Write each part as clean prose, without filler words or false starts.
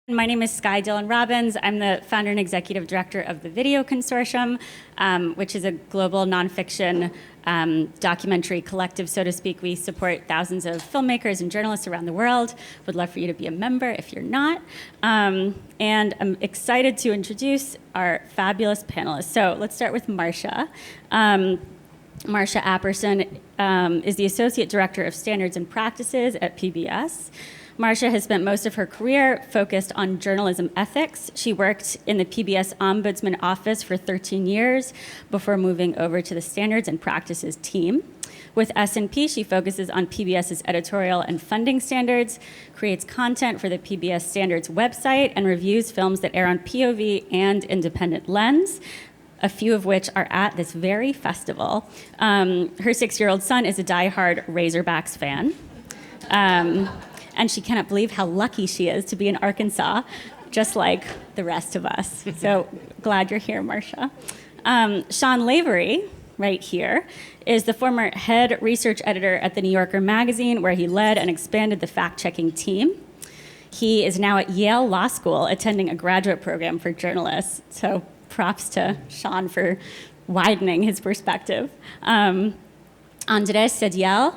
My name is Dylan-Robbins. I'm the founder and executive director of the Video Consortium, which is a global nonfiction documentary collective, so to speak. We support thousands of filmmakers and journalists around the world. Would love for you to be a member if you're not. And I'm excited to introduce our fabulous panelists. So let's start with Marcia. Marcia Apperson is the Associate Director of Standards and Practices at PBS. Marcia has spent most of her career focused on journalism ethics. She worked in the PBS Ombudsman Office for 13 years before moving over to the Standards and Practices team. With S&P, she focuses on PBS's editorial and funding standards, creates content for the PBS Standards website, and reviews films that air on POV and independent lens, a few of which are at this very festival. Her 6-year-old son is a diehard Razorbacks fan. And she cannot believe how lucky she is to be in Arkansas, just like the rest of us. So glad you're here, Marcia. Sean Lavery, right here, is the former head research editor at The New Yorker magazine, where he led and expanded the fact-checking team. He is now at Yale Law School, attending a graduate program for journalists. So props to Sean for widening his perspective. Andrés Cediel,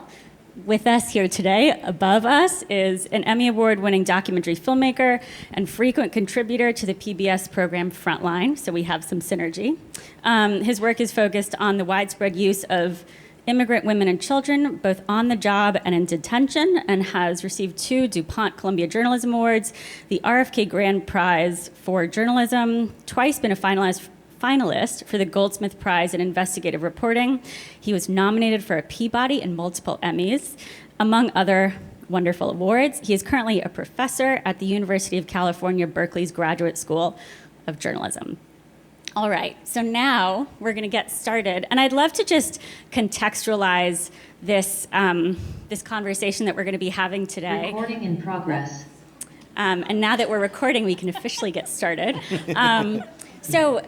with us here today, above us, is an Emmy Award-winning documentary filmmaker and frequent contributor to the PBS program Frontline, so we have some synergy. His work is focused on the widespread use of immigrant women and children, both on the job and in detention, and has received 2 DuPont Columbia Journalism Awards, the RFK Grand Prize for Journalism, twice been a finalist for the Goldsmith Prize in Investigative Reporting. He was nominated for a Peabody and multiple Emmys, among other wonderful awards. He is currently a professor at the University of California, Berkeley's Graduate School of Journalism. All right, so now we're going to get started. And I'd love to just contextualize this, this conversation that we're going to be having today. Recording in progress. And now that we're recording, we can officially get started. So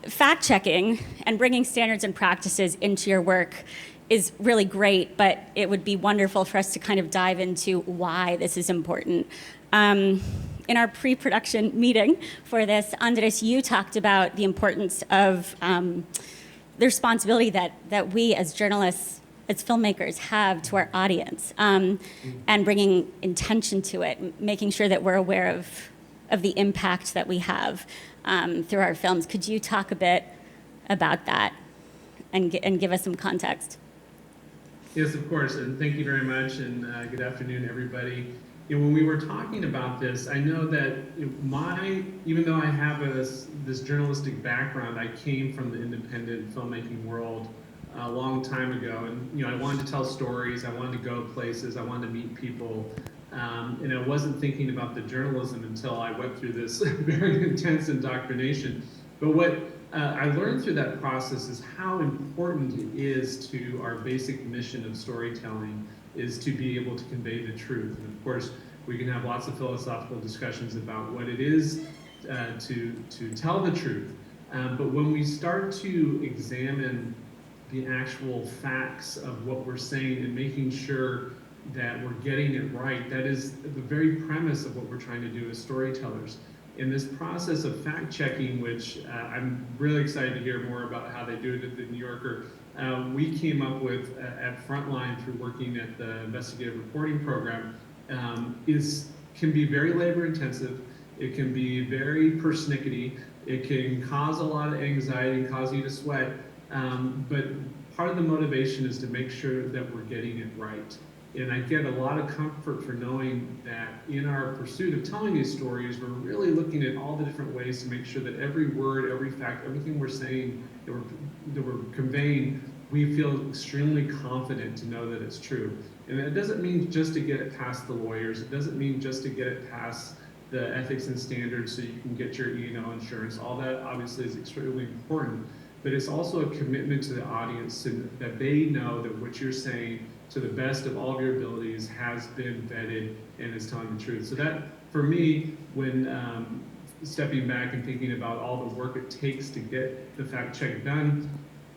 fact-checking and bringing standards and practices into your work is really great, but it would be wonderful for us to kind of dive into why this is important. In our pre-production meeting for this, Andrés, you talked about the importance of the responsibility that we as journalists, as filmmakers, have to our audience, and bringing intention to it, making sure that we're aware of the impact that we have through our films. Could you talk a bit about that and give us some context? Yes, of course, and thank you very much, and good afternoon, everybody. When we were talking about this, I know that even though I have this journalistic background, I came from the independent filmmaking world a long time ago, and I wanted to tell stories, I wanted to go places, I wanted to meet people. And I wasn't thinking about the journalism until I went through this very intense indoctrination. But what I learned through that process is how important it is to our basic mission of storytelling is to be able to convey the truth. And of course, we can have lots of philosophical discussions about what it is to tell the truth. But when we start to examine the actual facts of what we're saying and making sure that we're getting it right, that is the very premise of what we're trying to do as storytellers. In this process of fact-checking, which I'm really excited to hear more about how they do it at the New Yorker, we came up with at Frontline through working at the investigative reporting program, can be very labor-intensive, it can be very persnickety, it can cause a lot of anxiety and cause you to sweat, but part of the motivation is to make sure that we're getting it right. And I get a lot of comfort for knowing that in our pursuit of telling these stories, we're really looking at all the different ways to make sure that every word, every fact, everything we're saying, that we're conveying, we feel extremely confident to know that it's true. And it doesn't mean just to get it past the lawyers. It doesn't mean just to get it past the ethics and standards so you can get your E&O insurance. All that obviously is extremely important. But it's also a commitment to the audience that they know that what you're saying, to the best of all of your abilities, has been vetted and is telling the truth. So that, for me, when stepping back and thinking about all the work it takes to get the fact check done,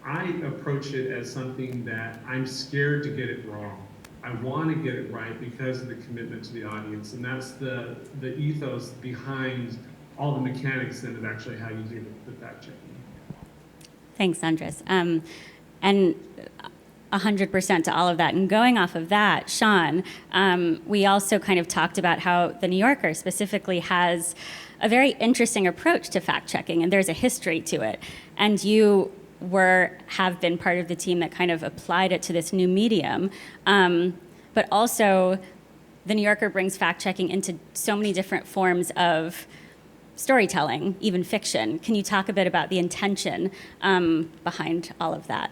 I approach it as something that I'm scared to get it wrong. I want to get it right because of the commitment to the audience. And that's the ethos behind all the mechanics then of actually how you do the fact checking. Thanks, Andrés. And 100% to all of that. And going off of that, Sean, we also kind of talked about how the New Yorker specifically has a very interesting approach to fact checking, and there's a history to it. And you have been part of the team that kind of applied it to this new medium. But also, the New Yorker brings fact checking into so many different forms of storytelling, even fiction. Can you talk a bit about the intention behind all of that?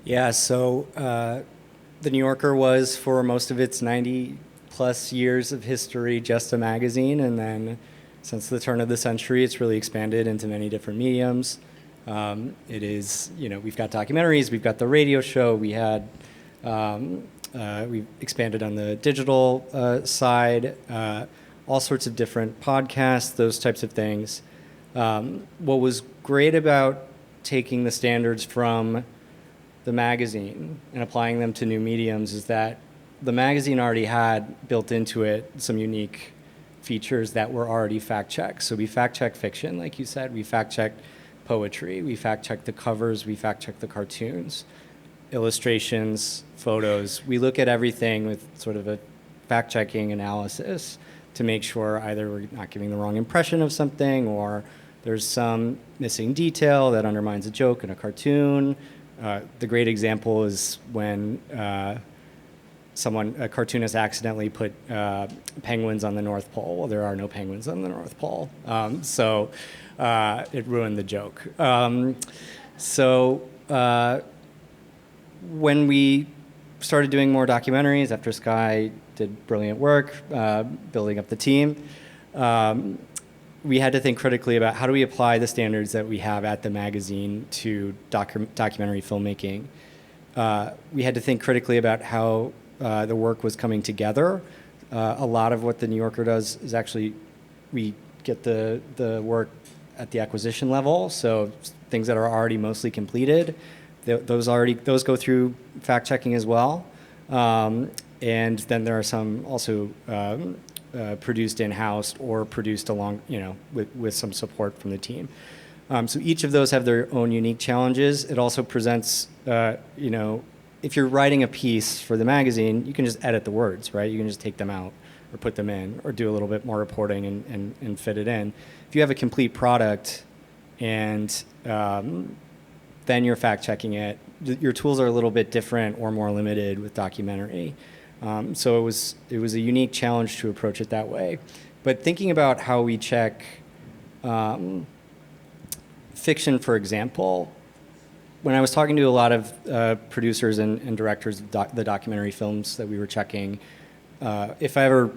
Yeah, so the New Yorker was, for most of its 90-plus years of history, just a magazine, and then since the turn of the century, it's really expanded into many different mediums. It is, we've got documentaries, we've got the radio show, we've expanded on the digital side, all sorts of different podcasts, those types of things. What was great about taking the standards from the magazine and applying them to new mediums is that the magazine already had built into it some unique features that were already fact-checked. So we fact-checked fiction, like you said. We fact-checked poetry. We fact-checked the covers. We fact-checked the cartoons, illustrations, photos. We look at everything with sort of a fact-checking analysis to make sure either we're not giving the wrong impression of something or there's some missing detail that undermines a joke in a cartoon. The great example is when a cartoonist accidentally put penguins on the North Pole. Well, there are no penguins on the North Pole, so it ruined the joke. When we started doing more documentaries after Sky did brilliant work building up the team, we had to think critically about how do we apply the standards that we have at the magazine to documentary filmmaking. We had to think critically about how the work was coming together. A lot of what the New Yorker does is actually we get the work at the acquisition level, so things that are already mostly completed, those go through fact checking as well. And then there are some also produced in-house or produced along, with some support from the team. So each of those have their own unique challenges. It also presents, if you're writing a piece for the magazine, you can just edit the words, right? You can just take them out or put them in or do a little bit more reporting and fit it in. If you have a complete product and then you're fact-checking it, your tools are a little bit different or more limited with documentary. So it was a unique challenge to approach it that way. But thinking about how we check fiction, for example, when I was talking to a lot of producers and directors of the documentary films that we were checking, if I ever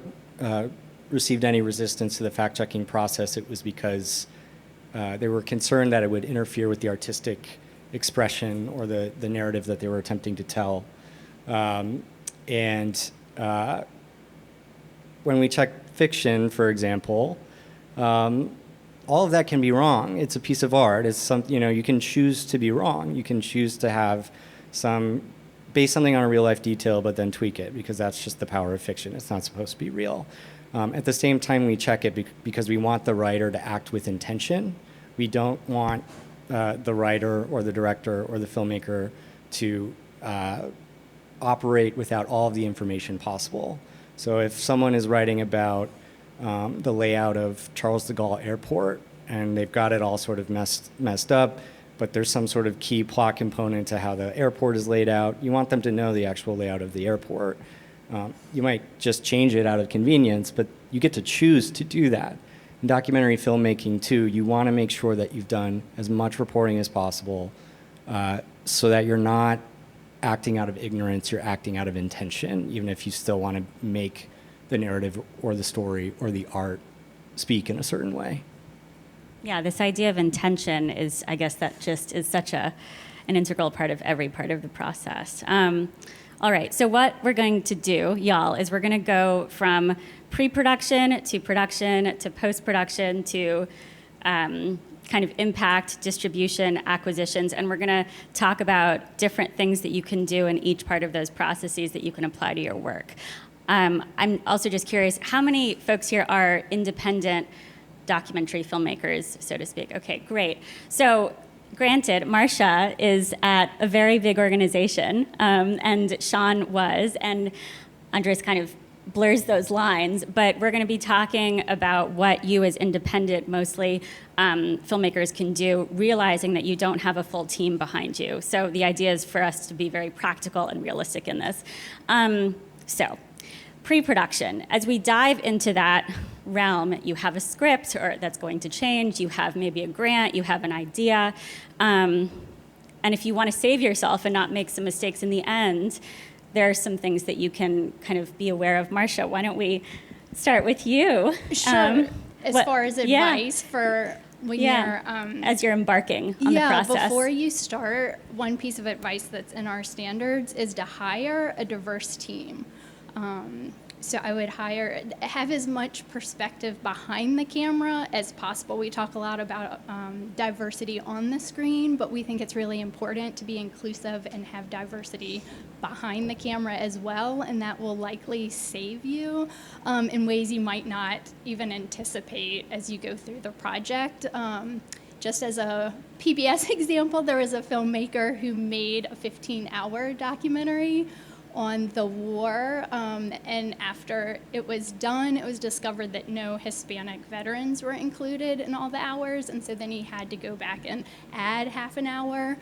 received any resistance to the fact-checking process, it was because they were concerned that it would interfere with the artistic expression or the narrative that they were attempting to tell. And when we check fiction, for example, all of that can be wrong. It's a piece of art. It's you can choose to be wrong. You can choose to have base something on a real life detail, but then tweak it because that's just the power of fiction. It's not supposed to be real. At the same time, we check it because we want the writer to act with intention. We don't want the writer or the director or the filmmaker to operate without all of the information possible. So if someone is writing about the layout of Charles de Gaulle Airport and they've got it all sort of messed up, but there's some sort of key plot component to how the airport is laid out, you want them to know the actual layout of the airport. You might just change it out of convenience, but you get to choose to do that. In documentary filmmaking, too, you want to make sure that you've done as much reporting as possible so that you're not acting out of ignorance, you're acting out of intention, even if you still want to make the narrative or the story or the art speak in a certain way. Yeah, this idea of intention is, I guess, that just is such an integral part of every part of the process. All right, so what we're going to do, y'all, is we're going to go from pre-production to production to post-production to kind of impact, distribution, acquisitions, and we're going to talk about different things that you can do in each part of those processes that you can apply to your work. I'm also just curious, how many folks here are independent documentary filmmakers, so to speak? Okay, great. So granted, Marcia is at a very big organization, and Sean was, and Andrés kind of blurs those lines, but we're going to be talking about what you as independent, mostly filmmakers can do, realizing that you don't have a full team behind you. So the idea is for us to be very practical and realistic in this. So pre-production, as we dive into that realm, you have a script or that's going to change, you have maybe a grant, you have an idea, and if you want to save yourself and not make some mistakes in the end, there are some things that you can kind of be aware of. Marcia, why don't we start with you? Sure. As far as advice for when you're... as you're embarking on the process. Yeah, before you start, one piece of advice that's in our standards is to hire a diverse team. So I would have as much perspective behind the camera as possible. We talk a lot about diversity on the screen, but we think it's really important to be inclusive and have diversity behind the camera as well, and that will likely save you in ways you might not even anticipate as you go through the project. Just as a PBS example, there was a filmmaker who made a 15-hour documentary on the war, and after it was done, it was discovered that no Hispanic veterans were included in all the hours, and so then he had to go back and add half an hour.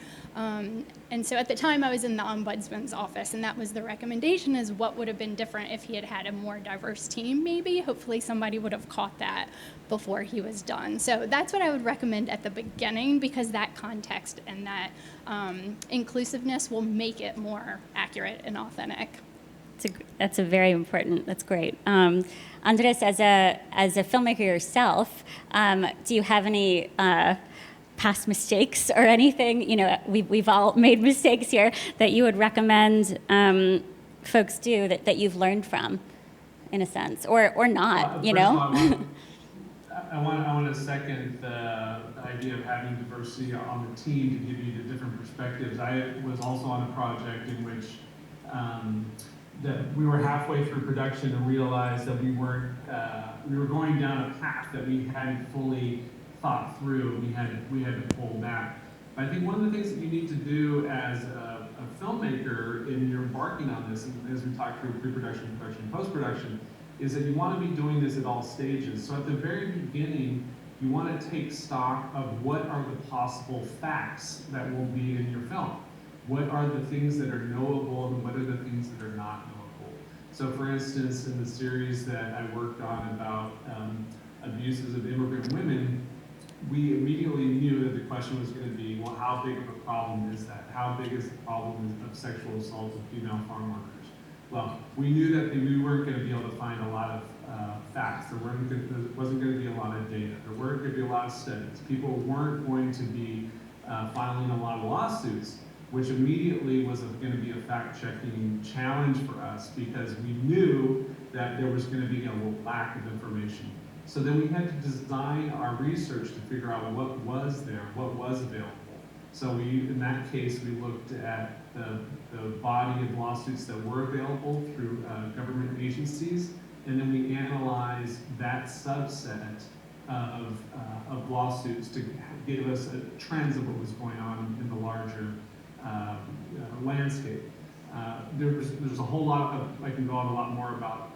And so at the time, I was in the ombudsman's office, and that was the recommendation, is what would have been different if he had had a more diverse team, maybe. Hopefully somebody would have caught that before he was done. So that's what I would recommend at the beginning, because that context and that inclusiveness will make it more accurate and authentic. That's a very important, that's great. Andrés, as a filmmaker yourself, do you have any past mistakes or anything? You know, we've all made mistakes here that you would recommend folks do that you've learned from, in a sense, or not, you know? I want to second the idea of having diversity on the team to give you the different perspectives. I was also on a project in which that we were halfway through production and realized that we were going down a path that we hadn't fully thought through. We had to pull back. But I think one of the things that you need to do as a filmmaker, and you're embarking on this, and as we talk through pre-production, production, post-production, is that you want to be doing this at all stages. So at the very beginning, you want to take stock of what are the possible facts that will be in your film. What are the things that are knowable and what are the things that are not knowable? So for instance, in the series that I worked on about abuses of immigrant women, we immediately knew that the question was going to be, well, how big of a problem is that? How big is the problem of sexual assault of female farm workers? Well, we knew that we weren't going to be able to find a lot of facts. There wasn't going to be a lot of data. There weren't going to be a lot of studies. People weren't going to be filing a lot of lawsuits, which immediately was going to be a fact-checking challenge for us, because we knew that there was going to be a lack of information. So then we had to design our research to figure out what was there, what was available. So in that case, we looked at the body of lawsuits that were available through government agencies, and then we analyzed that subset of lawsuits to give us trends of what was going on in the larger landscape. There's a whole lot of, I can go on a lot more about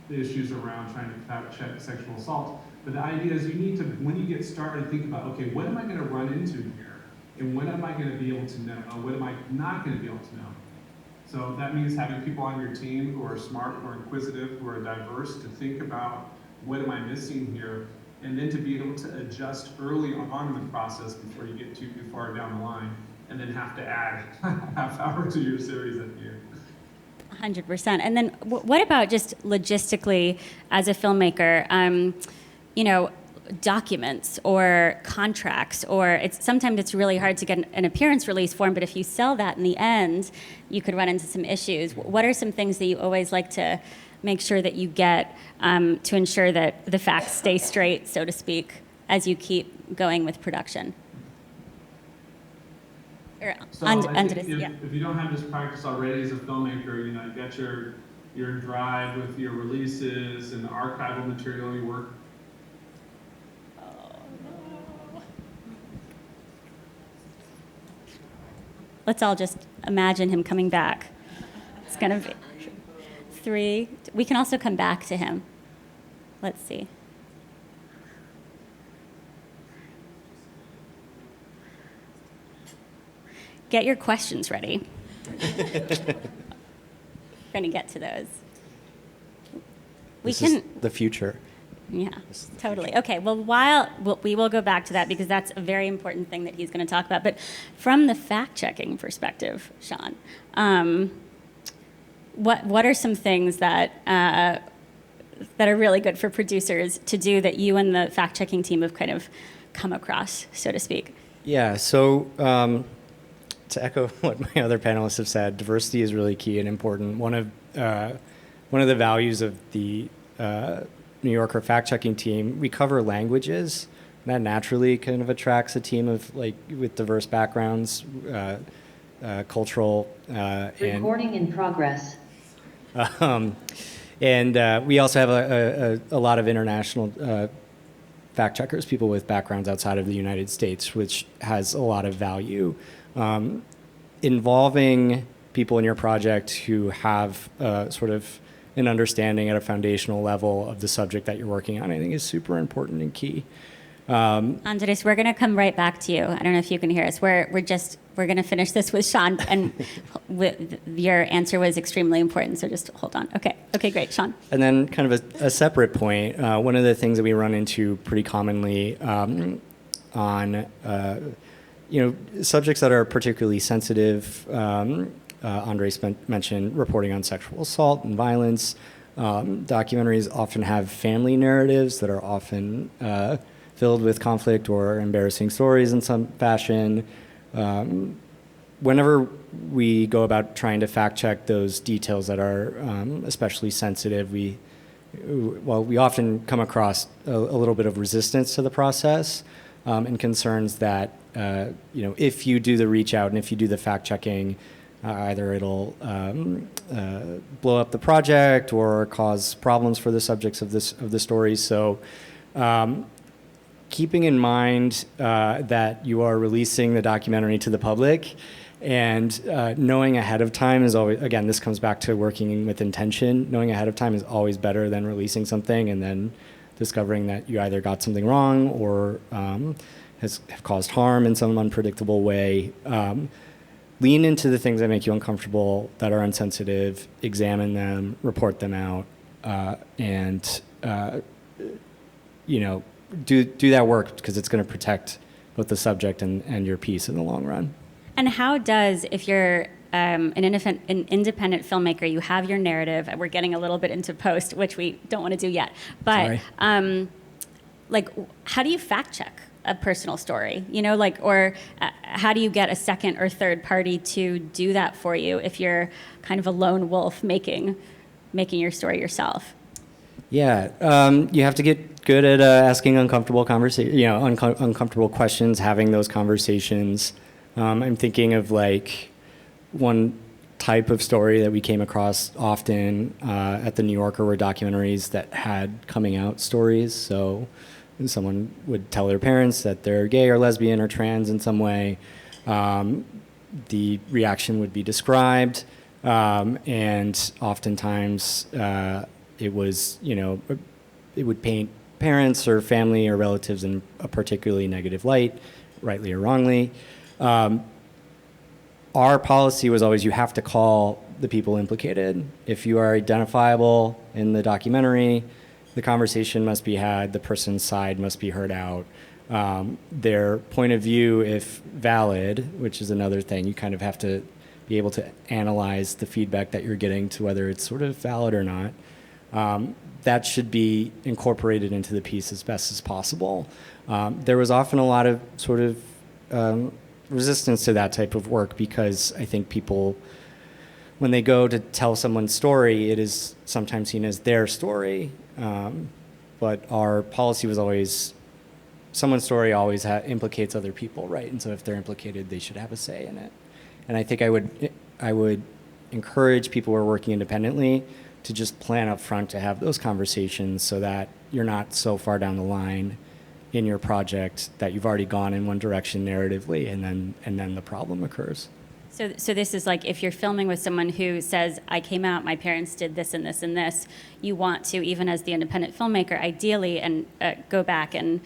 the issues around trying to fact check sexual assault, but the idea is you need to, when you get started, think about, okay, what am I going to run into here? And what am I going to be able to know? What am I not going to be able to know? So that means having people on your team who are smart, who are inquisitive, who are diverse, to think about what am I missing here, and then to be able to adjust early on in the process before you get too far down the line, and then have to add a half hour to your series at the end. 100%. And then what about just logistically as a filmmaker, you know, documents or contracts, or sometimes it's really hard to get an appearance release form, but if you sell that in the end, you could run into some issues. What are some things that you always like to make sure that you get to ensure that the facts stay straight, so to speak, as you keep going with production. Or So I think Andrés, yeah. if you don't have this practice already as a filmmaker, you know, you got your drive with your releases and the archival material you work. Let's all just imagine him coming back. It's gonna be 3. We can also come back to him. Let's see. Get your questions ready. We're gonna get to those. This is the future. Yeah, totally. Okay, well, we will go back to that because that's a very important thing that he's going to talk about. But from the fact-checking perspective, Sean, what are some things that are really good for producers to do that you and the fact-checking team have kind of come across, so to speak? Yeah, so to echo what my other panelists have said, diversity is really key and important. One of the values of the New Yorker fact-checking team, we cover languages. That naturally kind of attracts a team of with diverse backgrounds, cultural. Recording in progress. And we also have a lot of international fact-checkers, people with backgrounds outside of the United States, which has a lot of value. Involving people in your project who have sort of an understanding at a foundational level of the subject that you're working on, I think is super important and key. Andrés, we're going to come right back to you. I don't know if you can hear us. We're going to finish this with Sean, and your answer was extremely important, so just hold on. Okay, great, Sean. And then kind of a separate point, one of the things that we run into pretty commonly on subjects that are particularly sensitive, Andrés mentioned reporting on sexual assault and violence. Documentaries often have family narratives that are often filled with conflict or embarrassing stories in some fashion. Whenever we go about trying to fact check those details that are especially sensitive, we often come across a little bit of resistance to the process and concerns that if you do the reach out and if you do the fact checking, either it'll blow up the project or cause problems for the subjects of the stories. So keeping in mind that you are releasing the documentary to the public and knowing ahead of time is always, again, this comes back to working with intention. Knowing ahead of time is always better than releasing something and then discovering that you either got something wrong or have caused harm in some unpredictable way. Lean into the things that make you uncomfortable, that are insensitive, examine them, report them out, and do that work because it's going to protect both the subject and your piece in the long run. And how does, if you're an independent filmmaker, you have your narrative, we're getting a little bit into post, which we don't want to do yet, but how do you fact check a personal story, or how do you get a second or third party to do that for you if you're kind of a lone wolf making your story yourself? Yeah, you have to get good at asking uncomfortable uncomfortable questions, having those conversations. I'm thinking of one type of story that we came across often at the New Yorker were documentaries that had coming out stories. So someone would tell their parents that they're gay or lesbian or trans in some way. The reaction would be described, and oftentimes it would paint parents or family or relatives in a particularly negative light, rightly or wrongly. Our policy was always you have to call the people implicated. If you are identifiable in the documentary, the conversation must be had, the person's side must be heard out. Their point of view, if valid, which is another thing, you kind of have to be able to analyze the feedback that you're getting to whether it's sort of valid or not. That should be incorporated into the piece as best as possible. There was often a lot of sort of resistance to that type of work because I think people, when they go to tell someone's story, it is sometimes seen as their story. But our policy was always someone's story always implicates other people, right? And so if they're implicated, they should have a say in it. And I think I would encourage people who are working independently to just plan up front to have those conversations so that you're not so far down the line in your project that you've already gone in one direction narratively, and then the problem occurs. So this is like if you're filming with someone who says, I came out, my parents did this and this and this, you want to, even as the independent filmmaker, ideally, and go back and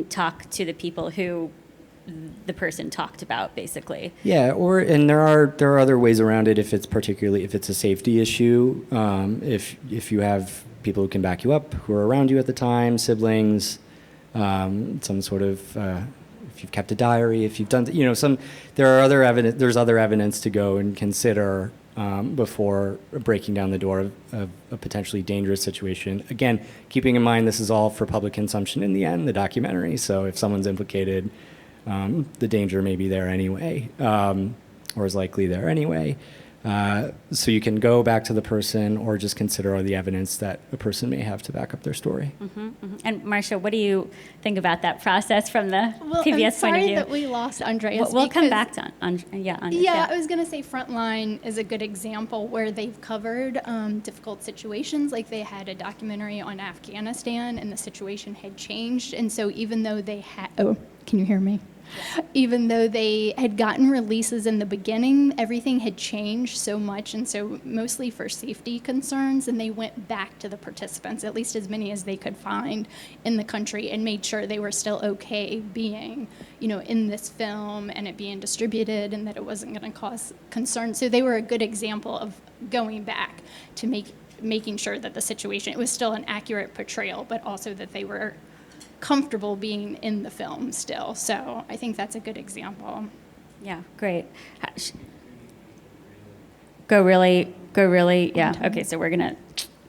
talk to the people who the person talked about, basically. Yeah, and there are other ways around it if it's a safety issue. If you have people who can back you up, who are around you at the time, siblings, some sort of if you've kept a diary, if you've done, there's other evidence to go and consider before breaking down the door of a potentially dangerous situation. Again, keeping in mind this is all for public consumption in the end, the documentary. So if someone's implicated, the danger may be there anyway, or is likely there anyway. So you can go back to the person or just consider all the evidence that a person may have to back up their story. Mm-hmm, mm-hmm. And Marcia, what do you think about that process from the PBS point of view? I'm sorry that we lost Andrés. We'll come back to Andrés. Yeah, I was going to say Frontline is a good example where they've covered difficult situations. Like they had a documentary on Afghanistan and the situation had changed. And so even though they had, can you hear me? Even though they had gotten releases in the beginning, everything had changed so much, and so mostly for safety concerns, and they went back to the participants, at least as many as they could find in the country, and made sure they were still okay being, in this film and it being distributed, and that it wasn't going to cause concern. So they were a good example of going back to making sure that the situation, it was still an accurate portrayal, but also that they were comfortable being in the film still. So I think that's a good example. Yeah, great. Go really, yeah. Okay, so we're gonna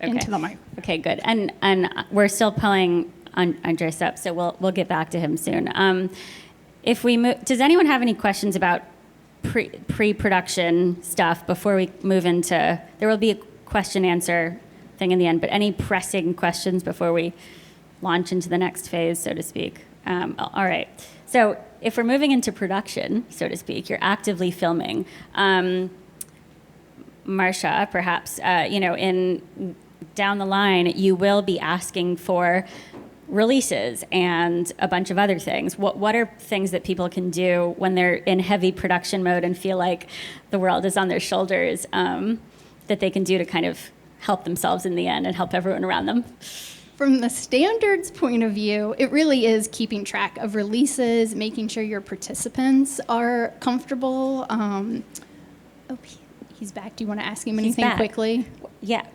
into the mic. Okay, good. And we're still pulling Andrés up, so we'll get back to him soon. If we move, does anyone have any questions about pre-production stuff before we move into? There will be a question answer thing in the end, but any pressing questions before we launch into the next phase, so to speak? All right. So if we're moving into production, so to speak, you're actively filming. Marcia, perhaps, in down the line, you will be asking for releases and a bunch of other things. What are things that people can do when they're in heavy production mode and feel like the world is on their shoulders, that they can do to kind of help themselves in the end and help everyone around them? From the standards point of view, it really is keeping track of releases, making sure your participants are comfortable. He's back. Do you want to ask him anything quickly? Yeah.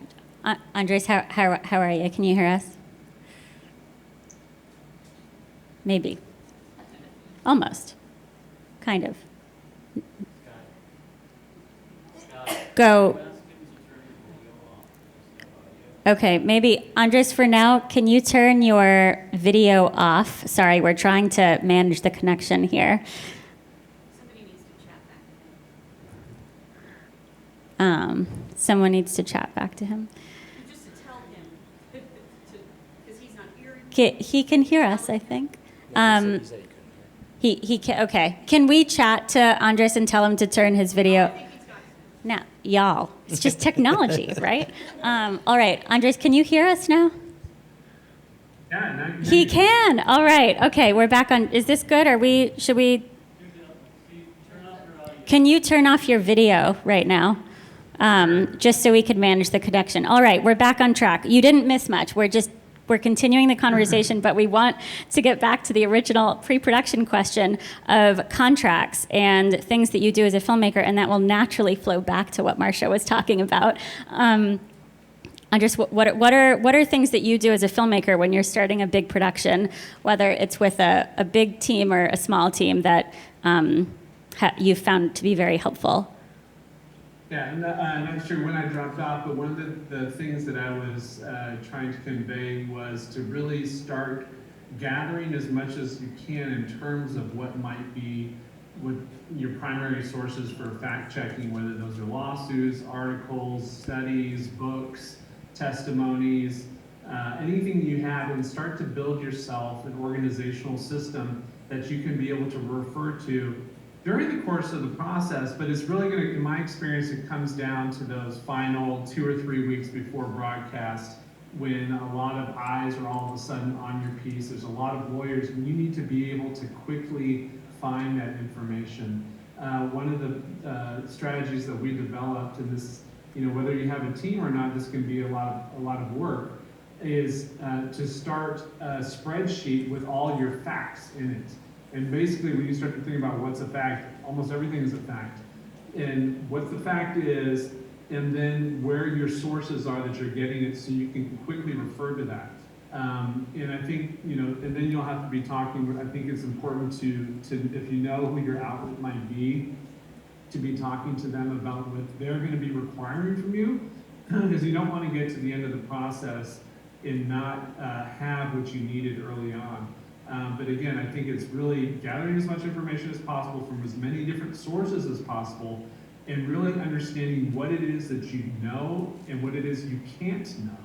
Andrés, how are you? Can you hear us? Maybe. Almost. Kind of. Go. Okay, maybe, Andrés, for now, can you turn your video off? Sorry, we're trying to manage the connection here. Somebody needs to chat back to him. Someone needs to chat back to him. Just to tell him, because he's not hearing. He can hear us, I think. He can, okay. Can we chat to Andrés and tell him to turn his video? Now, y'all, it's just technology, right? All right, Andrés, can you hear us now? Yeah, he can. All right. Okay, we're back on. Is this good? Should we? Can you turn off your video right now? Just so we could manage the connection. All right, we're back on track. You didn't miss much. We're continuing the conversation, but we want to get back to the original pre-production question of contracts and things that you do as a filmmaker, and that will naturally flow back to what Marcia was talking about. Andrés, what are things that you do as a filmmaker when you're starting a big production, whether it's with a big team or a small team, that you've found to be very helpful? Yeah, I'm not sure when I dropped off, but one of the things that I was trying to convey was to really start gathering as much as you can in terms of what might be with your primary sources for fact-checking, whether those are lawsuits, articles, studies, books, testimonies, anything you have, and start to build yourself an organizational system that you can be able to refer to during the course of the process. But it's really going to, in my experience, it comes down to those final 2 or 3 weeks before broadcast, when a lot of eyes are all of a sudden on your piece. There's a lot of lawyers, and you need to be able to quickly find that information. One of the strategies that we developed, and this, whether you have a team or not, this can be a lot of work, is to start a spreadsheet with all your facts in it. And basically, when you start to think about what's a fact, almost everything is a fact. And what the fact is, and then where your sources are that you're getting it, so you can quickly refer to that. And I think, and then you'll have to be talking, but I think it's important to if you know who your outlet might be, to be talking to them about what they're going to be requiring from you, because you don't want to get to the end of the process and not have what you needed early on. But again, I think it's really gathering as much information as possible from as many different sources as possible, and really understanding what it is that you know and what it is you can't know,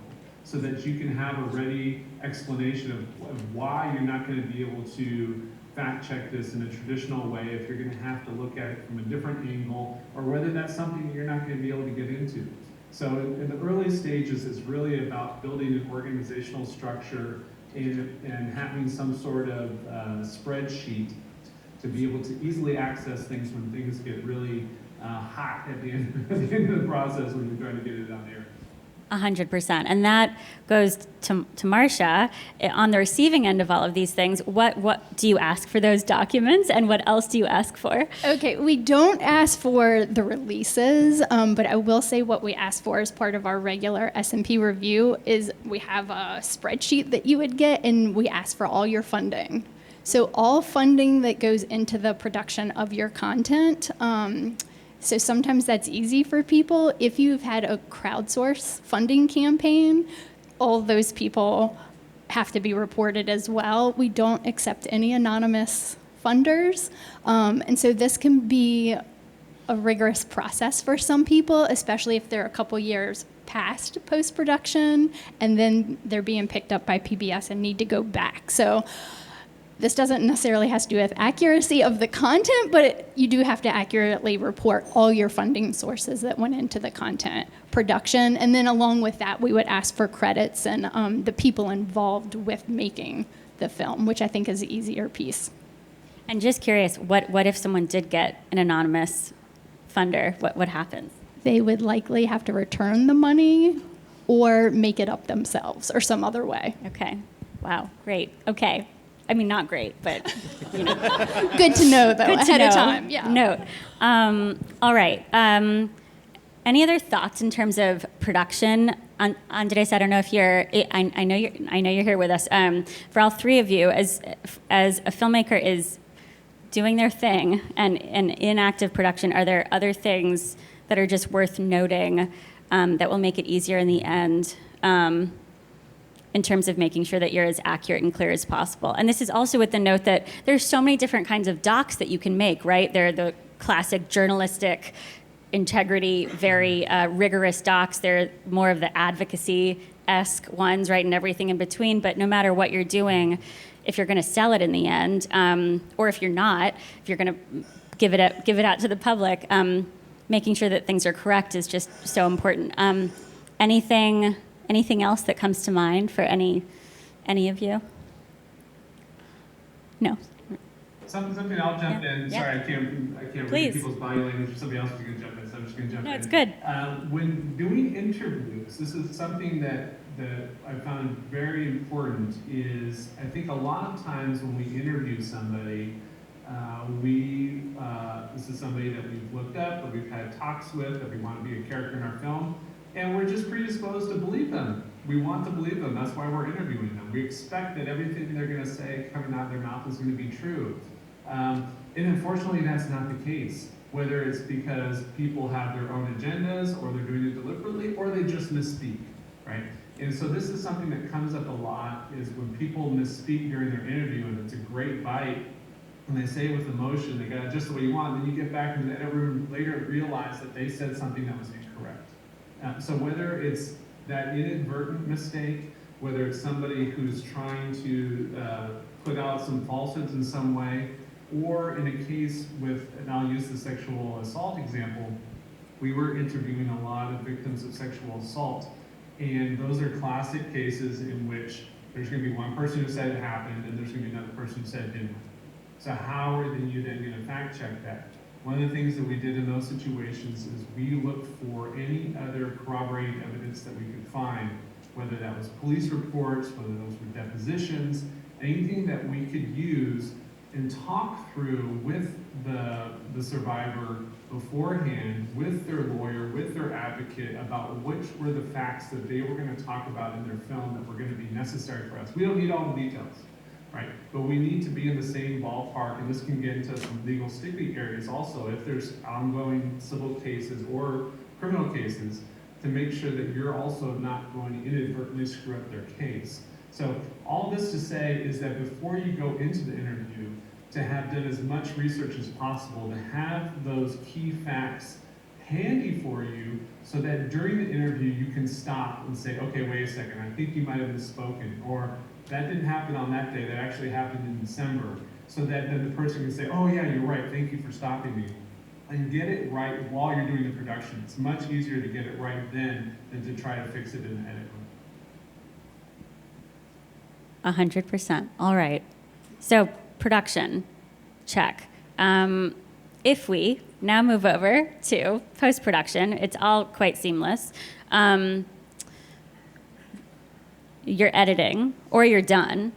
so that you can have a ready explanation of why you're not going to be able to fact check this in a traditional way, if you're going to have to look at it from a different angle, or whether that's something that you're not going to be able to get into. So in the early stages, it's really about building an organizational structure and having some sort of spreadsheet to be able to easily access things when things get really hot at the end of the process, when you're trying to get it out there. 100%. And that goes to Marcia. On the receiving end of all of these things, what do you ask for those documents, and what else do you ask for? Okay, we don't ask for the releases, but I will say what we ask for as part of our regular S&P review is we have a spreadsheet that you would get, and we ask for all your funding. So all funding that goes into the production of your content. So sometimes that's easy for people. If you've had a crowdsource funding campaign, all those people have to be reported as well. We don't accept any anonymous funders. And so this can be a rigorous process for some people, especially if they're a couple years past post-production, and then they're being picked up by PBS and need to go back. So this doesn't necessarily have to do with accuracy of the content, but you do have to accurately report all your funding sources that went into the content production. And then along with that, we would ask for credits and the people involved with making the film, which I think is the easier piece. And just curious, what if someone did get an anonymous funder? What happens? They would likely have to return the money or make it up themselves or some other way. Okay. Wow. Great. Okay. I mean, not great, but, Good to know, though, Good to ahead know. of time. Yeah. Note. All right. Any other thoughts in terms of production? Andrés, I don't know if you're. I know you're here with us. For all three of you, as a filmmaker is doing their thing and in active production, are there other things that are just worth noting that will make it easier in the end? In terms of making sure that you're as accurate and clear as possible. And this is also with the note that there's so many different kinds of docs that you can make, right? There are the classic journalistic integrity, very rigorous docs. They're more of the advocacy-esque ones, right, and everything in between. But no matter what you're doing, if you're going to sell it in the end, or if you're not, if you're going to give it out to the public, making sure that things are correct is just so important. Anything else that comes to mind for any of you? No. Something I'll jump in. Yeah. Sorry, I can't read people's body language. Somebody else is going to jump in, so I'm just going to jump in. No, it's good. When doing interviews, this is something that I found very important. Is I think a lot of times when we interview somebody, this is somebody that we've looked up, that we've had talks with, that we want to be a character in our film. And we're just predisposed to believe them. We want to believe them. That's why we're interviewing them. We expect that everything they're going to say coming out of their mouth is going to be true. And unfortunately, that's not the case. Whether it's because people have their own agendas, or they're doing it deliberately, or they just misspeak, right? And so this is something that comes up a lot, is when people misspeak during their interview, and it's a great bite, and they say it with emotion, they got it just the way you want, and then you get back into the edit room later and realize that they said something that was incorrect. So whether it's that inadvertent mistake, whether it's somebody who's trying to put out some falsehoods in some way, or in a case with, and I'll use the sexual assault example, we were interviewing a lot of victims of sexual assault, and those are classic cases in which there's going to be one person who said it happened, and there's going to be another person who said it didn't. So how are you then going to fact check that? One of the things that we did in those situations is we looked for any other corroborating evidence that we could find, whether that was police reports, whether those were depositions, anything that we could use and talk through with the survivor beforehand, with their lawyer, with their advocate, about which were the facts that they were going to talk about in their film that were going to be necessary for us. We don't need all the details, right? But we need to be in the same ballpark, and this can get into some legal sticky areas also, if there's ongoing civil cases or criminal cases, to make sure that you're also not going to inadvertently screw up their case. So all this to say is that before you go into the interview, to have done as much research as possible, to have those key facts handy for you, so that during the interview you can stop and say, okay, wait a second, I think you might have misspoken, or that didn't happen on that day, that actually happened in December, so that then the person can say, oh yeah, you're right, thank you for stopping me. And get it right while you're doing the production. It's much easier to get it right then than to try to fix it in the edit room. 100%. All right. So production, check. If we now move over to post-production, it's all quite seamless. You're editing, or you're done.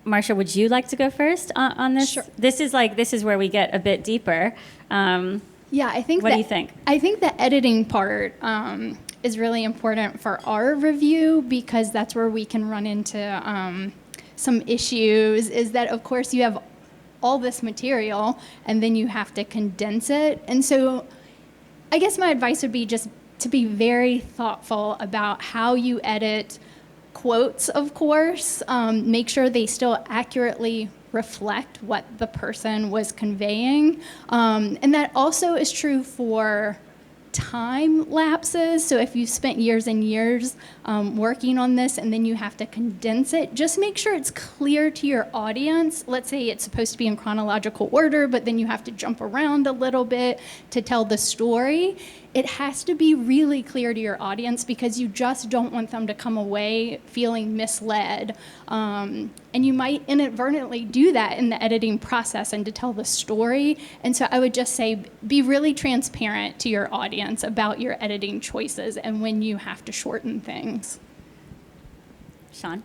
Marcia, would you like to go first on this? Sure. This is where we get a bit deeper. Yeah, I think. What do you think? I think the editing part is really important for our review, because that's where we can run into some issues. Is that, of course, you have all this material and then you have to condense it, and so I guess my advice would be just to be very thoughtful about how you edit quotes, of course. Make sure they still accurately reflect what the person was conveying. And that also is true for time lapses. So if you've spent years and years working on this and then you have to condense it, just make sure it's clear to your audience. Let's say it's supposed to be in chronological order, but then you have to jump around a little bit to tell the story. It has to be really clear to your audience, because you just don't want them to come away feeling misled. And you might inadvertently do that in the editing process and to tell the story. And so I would just say, be really transparent to your audience about your editing choices and when you have to shorten things. Sean?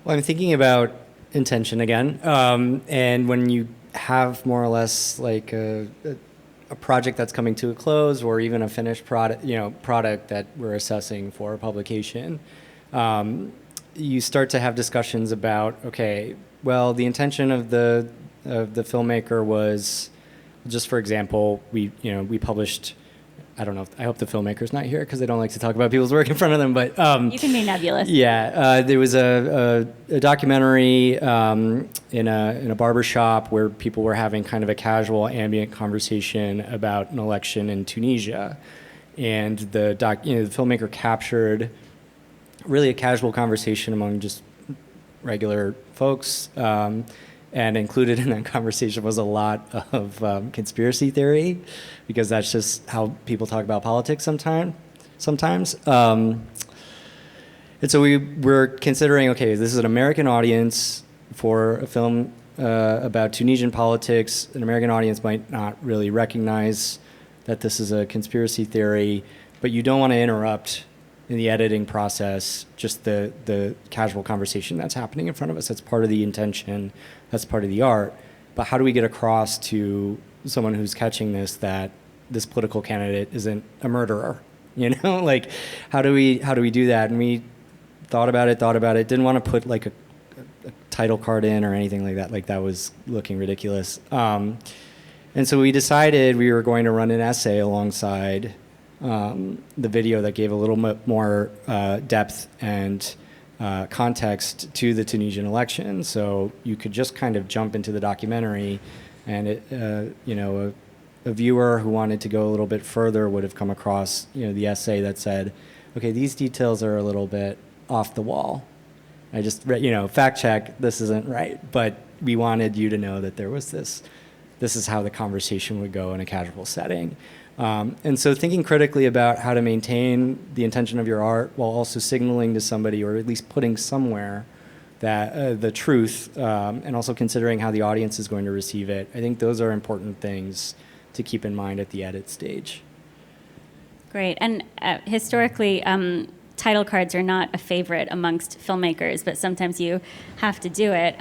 Well, I'm thinking about intention again. And when you have more or less like a project that's coming to a close, or even a finished product that we're assessing for publication, you start to have discussions about, okay, well, the intention of the filmmaker was, just for example, we published, I don't know, I hope the filmmaker's not here because they don't like to talk about people's work in front of them, but You can be nebulous. Yeah, there was a documentary in a barber shop where people were having kind of a casual ambient conversation about an election in Tunisia, and the filmmaker captured really a casual conversation among just regular folks, and included in that conversation was a lot of conspiracy theory, because that's just how people talk about politics sometimes. And so we're considering, okay, this is an American audience for a film about Tunisian politics. An American audience might not really recognize that this is a conspiracy theory, but you don't want to interrupt in the editing process just the casual conversation that's happening in front of us. That's part of the intention. That's part of the art. But how do we get across to someone who's catching this that this political candidate isn't a murderer? Like, how do we do that? And we thought about it, didn't want to put like a title card in or anything like that. Like, that was looking ridiculous. And so we decided we were going to run an essay alongside the video that gave a little bit more depth and context to the Tunisian election. So you could just kind of jump into the documentary, and a viewer who wanted to go a little bit further would have come across the essay that said, okay, these details are a little bit off the wall. I just, fact check, this isn't right. But we wanted you to know that there was this is how the conversation would go in a casual setting. And so thinking critically about how to maintain the intention of your art while also signaling to somebody, or at least putting somewhere, that the truth, and also considering how the audience is going to receive it, I think those are important things to keep in mind at the edit stage. Great. And historically, title cards are not a favorite amongst filmmakers, but sometimes you have to do it.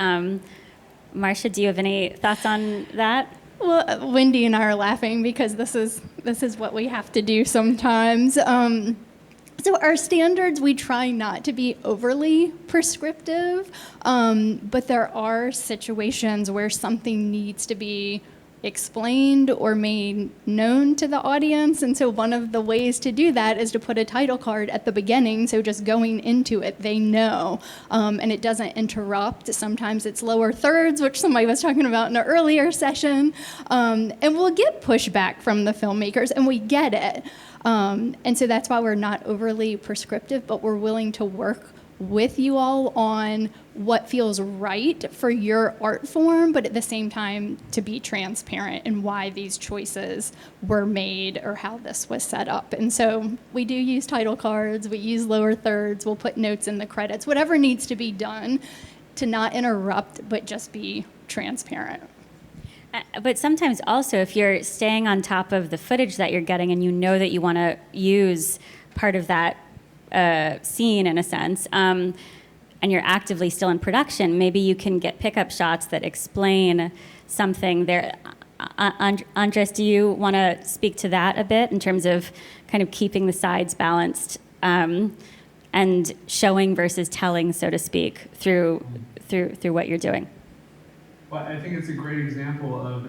Marcia, do you have any thoughts on that? Well, Wendy and I are laughing because this is what we have to do sometimes. So our standards, we try not to be overly prescriptive, but there are situations where something needs to be explained or made known to the audience. And so one of the ways to do that is to put a title card at the beginning, so just going into it, they know, and it doesn't interrupt. Sometimes it's lower thirds, which somebody was talking about in an earlier session, and we'll get pushback from the filmmakers, and we get it. And so that's why we're not overly prescriptive, but we're willing to work with you all on what feels right for your art form, but at the same time to be transparent in why these choices were made or how this was set up. And so we do use title cards, we use lower thirds, we'll put notes in the credits, whatever needs to be done to not interrupt, but just be transparent. But sometimes also, if you're staying on top of the footage that you're getting and you know that you want to use part of that scene, in a sense, and you're actively still in production, maybe you can get pickup shots that explain something there. Andrés, do you want to speak to that a bit in terms of kind of keeping the sides balanced and showing versus telling, so to speak, through what you're doing? Well, I think it's a great example of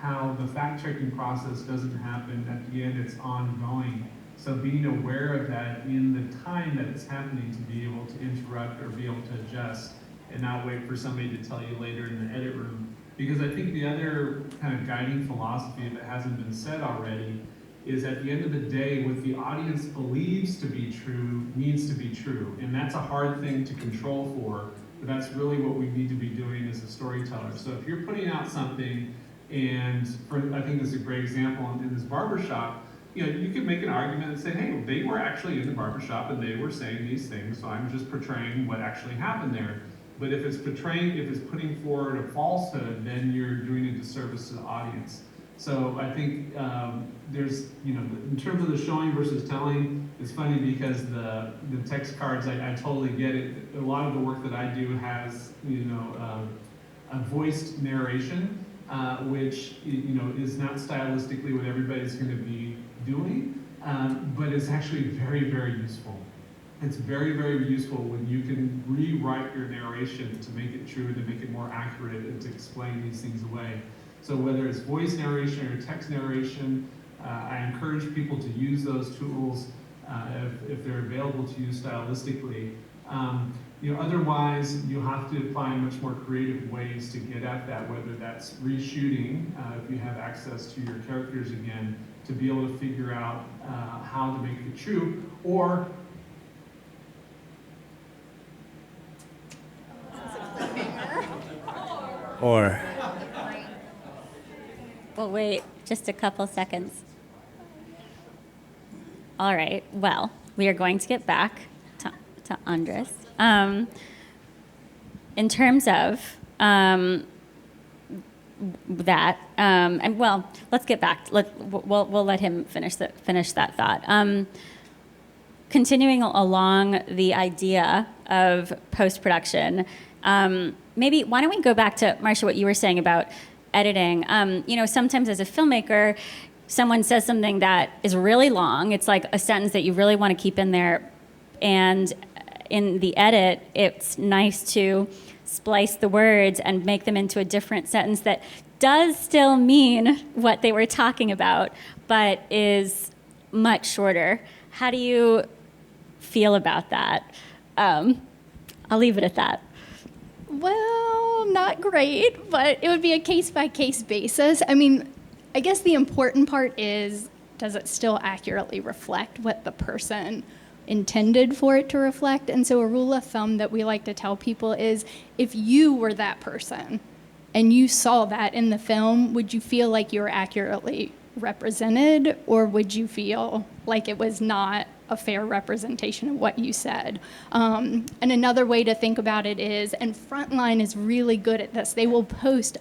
how the fact-checking process doesn't happen at the end, it's ongoing. So being aware of that in the time that it's happening, to be able to interrupt or be able to adjust and not wait for somebody to tell you later in the edit room. Because I think the other kind of guiding philosophy, if it hasn't been said already, is at the end of the day, what the audience believes to be true needs to be true. And that's a hard thing to control for, but that's really what we need to be doing as a storyteller. So if you're putting out something, and I think this is a great example in this barbershop, you could make an argument and say, hey, they were actually in the barbershop and they were saying these things, so I'm just portraying what actually happened there. But if it's putting forward a falsehood, then you're doing a disservice to the audience. So I think there's, in terms of the showing versus telling, it's funny because the text cards, I totally get it. A lot of the work that I do has, a voiced narration, which, is not stylistically what everybody's going to be doing, but it's actually very, very useful. It's very, very useful when you can rewrite your narration to make it true, to make it more accurate, and to explain these things away. So whether it's voice narration or text narration, I encourage people to use those tools if they're available to use stylistically. Otherwise, you'll have to find much more creative ways to get at that, whether that's reshooting, if you have access to your characters again, to be able to figure out how to make it true, or Well, wait just a couple seconds. All right, well, we are going to get back to Andrés. In terms of that, and well, let's get back. We'll let him finish that thought. Continuing along the idea of post-production, maybe why don't we go back to, Marcia, what you were saying about editing. Sometimes as a filmmaker, someone says something that is really long. It's like a sentence that you really want to keep in there. And in the edit, it's nice to splice the words and make them into a different sentence that does still mean what they were talking about, but is much shorter. How do you feel about that? I'll leave it at that. Well, not great, but it would be a case-by-case basis. I mean, I guess the important part is does it still accurately reflect what the person intended for it to reflect? And so a rule of thumb that we like to tell people is, if you were that person and you saw that in the film, would you feel like you were accurately represented, or would you feel like it was not a fair representation of what you said? And another way to think about it is, and Frontline is really good at this, they will post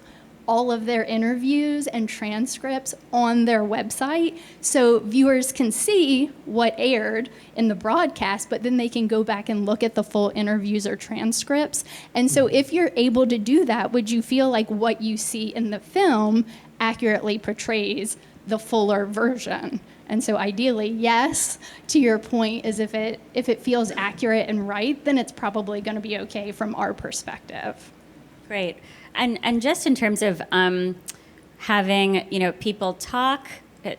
all of their interviews and transcripts on their website, so viewers can see what aired in the broadcast, but then they can go back and look at the full interviews or transcripts. And so if you're able to do that, would you feel like what you see in the film accurately portrays the fuller version? And so ideally, yes, to your point, is if it feels accurate and right, then it's probably going to be okay from our perspective. Great. And just in terms of having, people talk,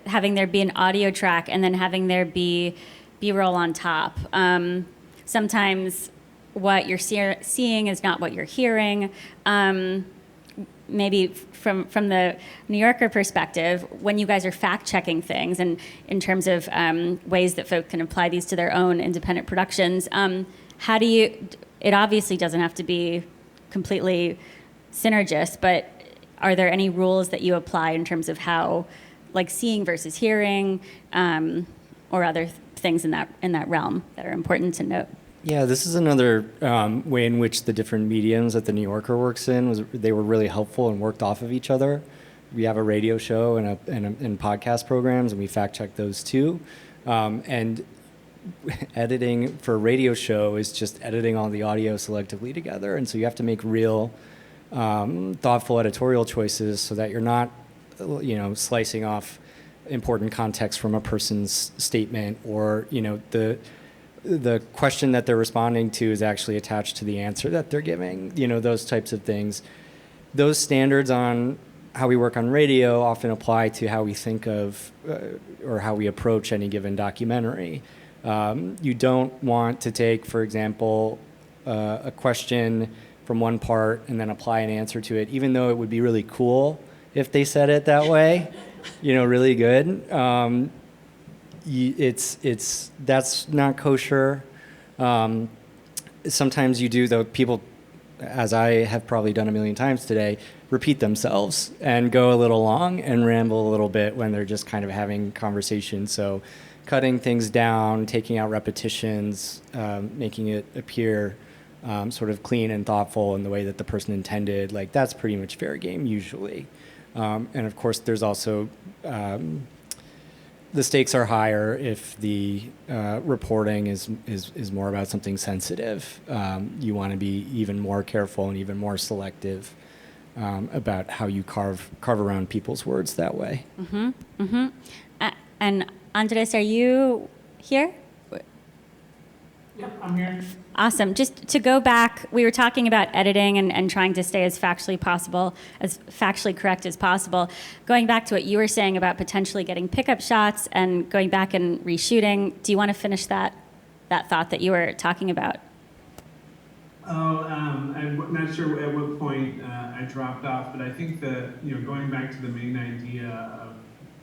having there be an audio track, and then having there be B-roll on top. Sometimes what you're seeing is not what you're hearing. Maybe from the New Yorker perspective, when you guys are fact-checking things, and in terms of ways that folks can apply these to their own independent productions, how do you, it obviously doesn't have to be completely synergist, but are there any rules that you apply in terms of how, like seeing versus hearing, or other things in that realm that are important to note? Yeah, this is another way in which the different mediums that the New Yorker works in they were really helpful and worked off of each other. We have a radio show and podcast programs, and we fact check those too. And editing for a radio show is just editing all the audio selectively together, and so you have to make real thoughtful editorial choices so that you're not, slicing off important context from a person's statement, or the question that they're responding to is actually attached to the answer that they're giving, those types of things. Those standards on how we work on radio often apply to how we think of or how we approach any given documentary. You don't want to take, for example, a question from one part and then apply an answer to it, even though it would be really cool if they said it that way, really good. That's not kosher. Sometimes you do, though, people, as I have probably done a million times today, repeat themselves and go a little long and ramble a little bit when they're just kind of having conversation. So cutting things down, taking out repetitions, making it appear sort of clean and thoughtful in the way that the person intended, like that's pretty much fair game usually. And of course, there's also the stakes are higher if the reporting is more about something sensitive. You want to be even more careful and even more selective about how you carve around people's words that way. Mm-hmm. Mm-hmm. And Andrés, are you here? Yeah, I'm here. Awesome. Just to go back, we were talking about editing and trying to stay as factually correct as possible. Going back to what you were saying about potentially getting pickup shots and going back and reshooting, do you want to finish that thought that you were talking about? I'm not sure at what point I dropped off, but I think that, going back to the main idea of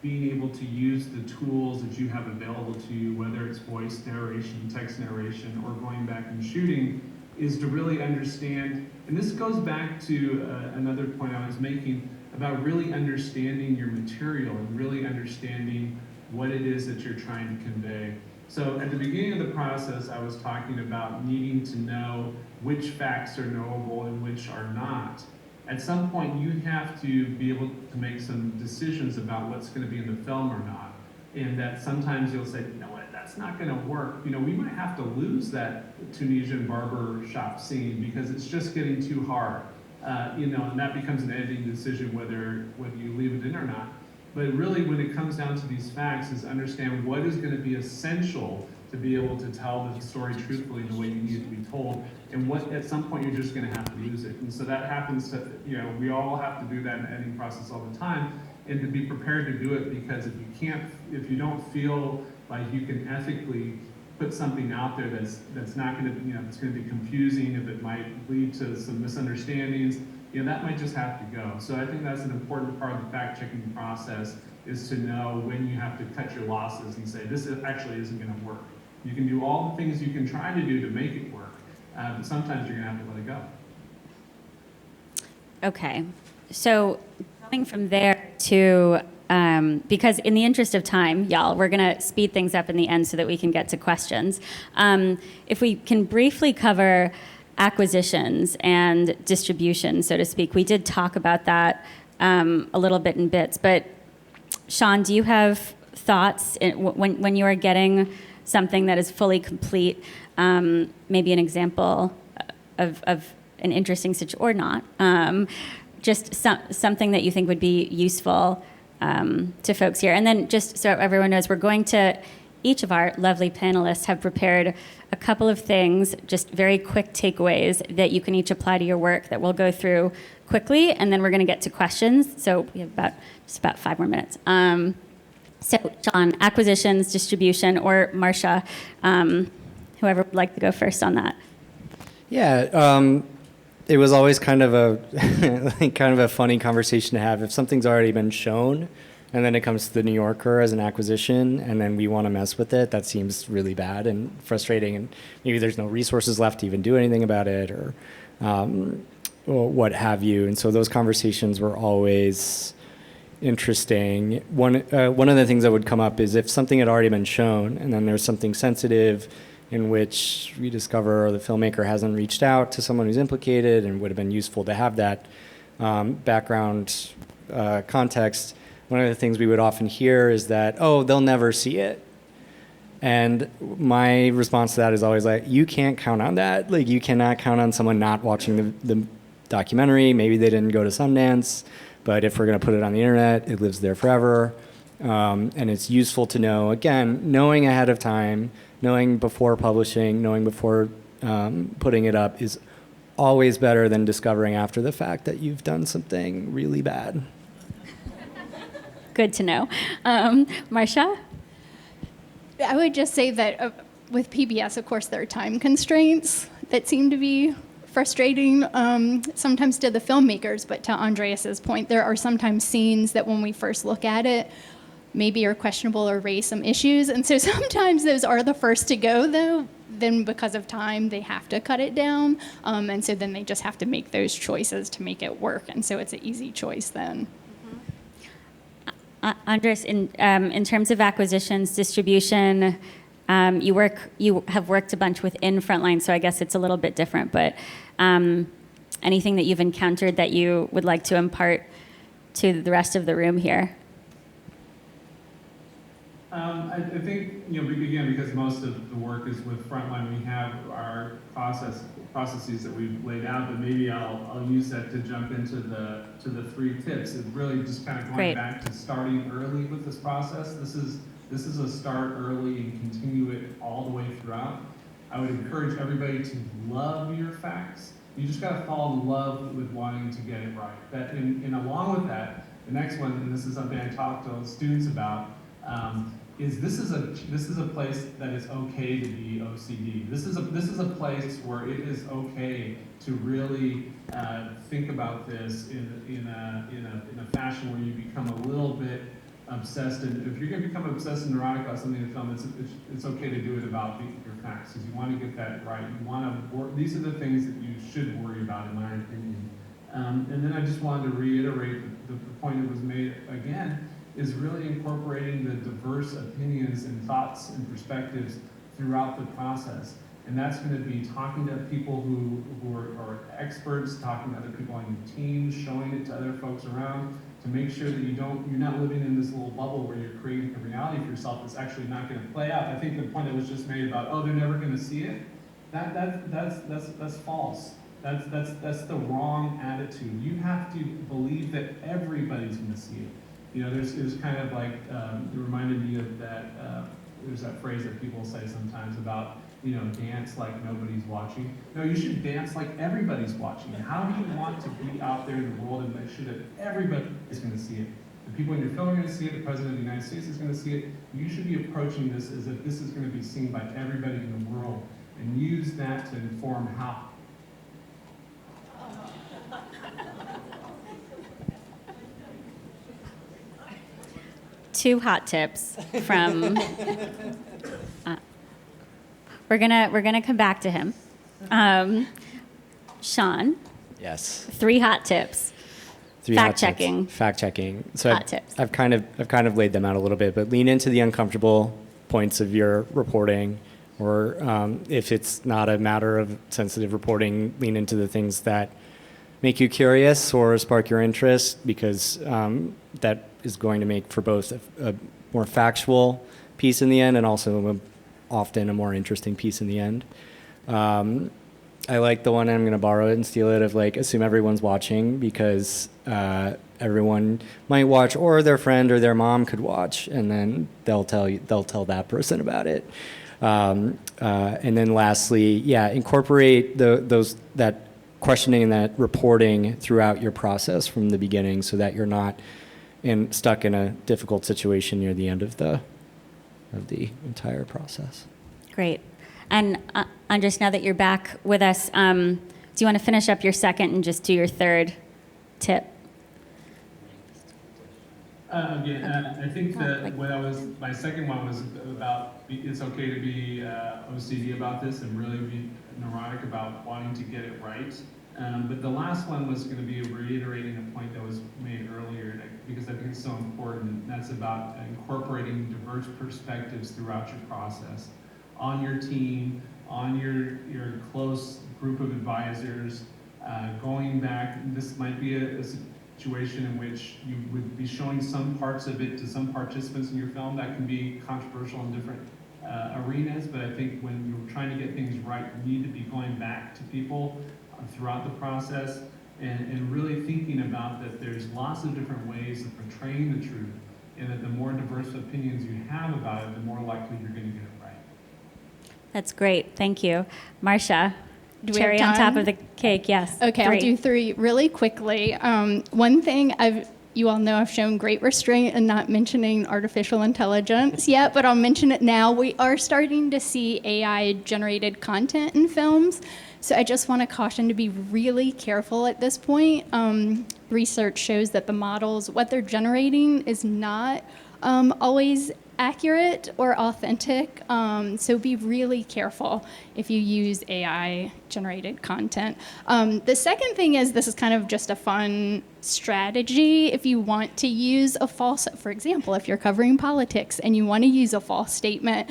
being able to use the tools that you have available to you, whether it's voice narration, text narration, or going back and shooting, is to really understand, and this goes back to another point I was making about really understanding your material and really understanding what it is that you're trying to convey. So at the beginning of the process, I was talking about needing to know which facts are knowable and which are not. At some point, you have to be able to make some decisions about what's going to be in the film or not. And that sometimes you'll say, you know what, that's not going to work. We might have to lose that Tunisian barber shop scene because it's just getting too hard. And that becomes an editing decision whether you leave it in or not. But really, when it comes down to these facts, is understand what is going to be essential to be able to tell the story truthfully in the way you need it to be told, and what at some point you're just going to have to lose it. And so that happens to, we all have to do that in the editing process all the time, and to be prepared to do it, because if you don't feel like you can ethically put something out there that's not going to, it's going to be confusing, if it might lead to some misunderstandings, that might just have to go. So I think that's an important part of the fact-checking process, is to know when you have to cut your losses and say, this actually isn't going to work. You can do all the things you can try to do to make it work, but sometimes you're going to have to let it go. Okay, so going from there to, because in the interest of time, y'all, we're going to speed things up in the end so that we can get to questions. If we can briefly cover acquisitions and distribution, so to speak. We did talk about that a little bit in bits, but Sean, do you have thoughts when you are getting something that is fully complete, maybe an example of an interesting situation, or not, just something that you think would be useful to folks here. And then just so everyone knows, we're going to, each of our lovely panelists have prepared a couple of things, just very quick takeaways that you can each apply to your work that we'll go through quickly, and then we're going to get to questions. So we have just about 5 more minutes. So John, acquisitions, distribution, or Marcia, whoever would like to go first on that. Yeah, it was always kind of a funny conversation to have. If something's already been shown, and then it comes to the New Yorker as an acquisition, and then we want to mess with it, that seems really bad and frustrating, and maybe there's no resources left to even do anything about it, or what have you. And so those conversations were always interesting. One of the things that would come up is if something had already been shown, and then there's something sensitive in which we discover the filmmaker hasn't reached out to someone who's implicated, and would have been useful to have that background context. One of the things we would often hear is that, oh, they'll never see it. And my response to that is always like, you can't count on that. Like, you cannot count on someone not watching the documentary. Maybe they didn't go to Sundance, but if we're going to put it on the internet, it lives there forever. And it's useful to know, again, knowing ahead of time, knowing before publishing, knowing before putting it up is always better than discovering after the fact that you've done something really bad. Good to know. Marcia? I would just say that with PBS, of course, there are time constraints that seem to be frustrating sometimes to the filmmakers, but to Andreas's point, there are sometimes scenes that when we first look at it, maybe are questionable or raise some issues. And so sometimes those are the first to go, though. Then because of time, they have to cut it down. And so then they just have to make those choices to make it work. And so it's an easy choice then. Andrés, in terms of acquisitions, distribution, you have worked a bunch within Frontline, so I guess it's a little bit different, but anything that you've encountered that you would like to impart to the rest of the room here? I think, again, because most of the work is with Frontline, we have our processes that we've laid out, but maybe I'll use that to jump into the 3 tips. It's really just kind of going Great. back to starting early with this process. This is a start early and continue it all the way throughout. I would encourage everybody to love your facts. You just got to fall in love with wanting to get it right. And along with that, the next one, and this is something I talk to students about, is this is a place that is okay to be OCD. This is a place where it is okay to really think about this in a fashion where you become a little bit obsessed. And if you're going to become obsessed and neurotic about something in film, it's okay to do it about your facts, because you want to get that right. You want to. These are the things that you should worry about, in my opinion. And then I just wanted to reiterate the point that was made again, is really incorporating the diverse opinions and thoughts and perspectives throughout the process. And that's going to be talking to people who are experts, talking to other people on your team, showing it to other folks around, to make sure that you're not living in this little bubble where you're creating a reality for yourself that's actually not going to play out. I think the point that was just made about, oh, they're never going to see it, that's false. That's the wrong attitude. You have to believe that everybody's going to see it. It was kind of like, it reminded me of that, there's that phrase that people say sometimes about, dance like nobody's watching. No, you should dance like everybody's watching. How do you want to be out there in the world and make sure that everybody is going to see it? The people in your film are going to see it, the President of the United States is going to see it. You should be approaching this as if this is going to be seen by everybody in the world, and use that to inform how. 2 hot tips from. We're gonna come back to him. Sean, Yes. 3 hot tips. 3 hot tips. Fact-checking. Fact-checking. So Hot tips. I've kind of laid them out a little bit, but lean into the uncomfortable points of your reporting, or if it's not a matter of sensitive reporting, lean into the things that make you curious or spark your interest, because that is going to make for both a more factual piece in the end and also often a more interesting piece in the end. I like the one, I'm going to borrow it and steal it, of like, assume everyone's watching, because everyone might watch, or their friend or their mom could watch, and then they'll tell that person about it. And then lastly, incorporate that questioning and that reporting throughout your process from the beginning, so that you're not stuck in a difficult situation near the end of the entire process. Great. And Andrés, now that you're back with us, do you want to finish up your second and just do your third tip? I think that my second one was about, it's okay to be OCD about this and really be neurotic about wanting to get it right. But the last one was going to be reiterating a point that was made earlier, because I think it's so important. That's about incorporating diverse perspectives throughout your process, on your team, on your close group of advisors, going back. This might be a situation in which you would be showing some parts of it to some participants in your film. That can be controversial in different arenas, but I think when you're trying to get things right, you need to be going back to people throughout the process and really thinking about that there's lots of different ways of portraying the truth, and that the more diverse opinions you have about it, the more likely you're going to get it right. That's great. Thank you. Marcia, Do we have cherry on top time? of the cake, yes. Okay, 3. I'll do 3 really quickly. One thing you all know I've shown great restraint in not mentioning artificial intelligence yet, but I'll mention it now. We are starting to see AI-generated content in films, so I just want to caution to be really careful at this point. Research shows that the models, what they're generating is not always accurate or authentic, so be really careful if you use AI-generated content. The second thing is, this is kind of just a fun strategy. If you want to use a false, for example, if you're covering politics and you want to use a false statement,